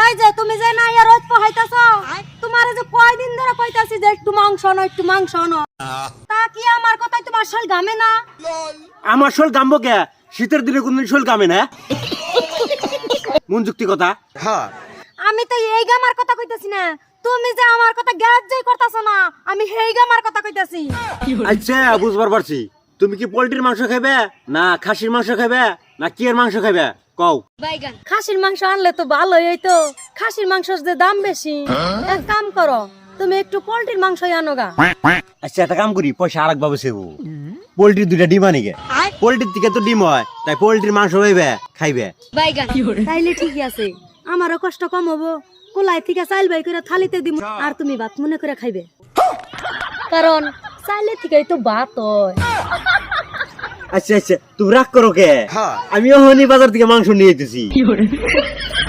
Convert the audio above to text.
এই যে তুমি যে না ইয়া রোজ পোহাইতাছো তোমারে যে কয়দিন ধরে কইতাছি যে একটু মাংস আনো একটু মাংস আনো তা কি আমার কথাই তোমার শরীর গামে না? আমার শোল গামবো কে? শীতের দিনে কোনদিন শোল গামে না? মন যুক্তি কথা। আমি তো এই গামার কথা কইতাছি না, তুমি যে আমার কথা গ্রাহ্যই করতাছো না, আমি হেই গামার কথা কইতাছি। আচ্ছা বুঝবার পারছি, তুমি কি পোল্ট্রির মাংস খাবে না খাসির মাংস খাবে না কি এর মাংস খাবে কও? খাসির মাংস আনলে তো ভালোই হইতো, খাসির মাংসের যে দাম বেশি। এক কাম করো, তুমি একটু পোল্ট্রির মাংসই আনো গা। আচ্ছা একটা কাম করি, পয়সা আরেক ভাবে সেবো। পোল্ট্রির দুইটা ডিম আনি গে, পোল্ট্রির থেকে তো ডিম হয়, তাই পোল্ট্রির মাংস হইবে খাইবে। তাইলে ঠিকই আছে, আমারও কষ্ট কম হবো। কোলাই থেকে চাইল বাই করে থালিতে দিব আর তুমি ভাত মনে করে খাইবে, কারণ চাইলে থেকেই তো ভাত হয়। আচ্ছা আচ্ছা তুমি রাগ করো কে? আমিও হনি বাজার থেকে মাংস নিয়ে যেতেছি।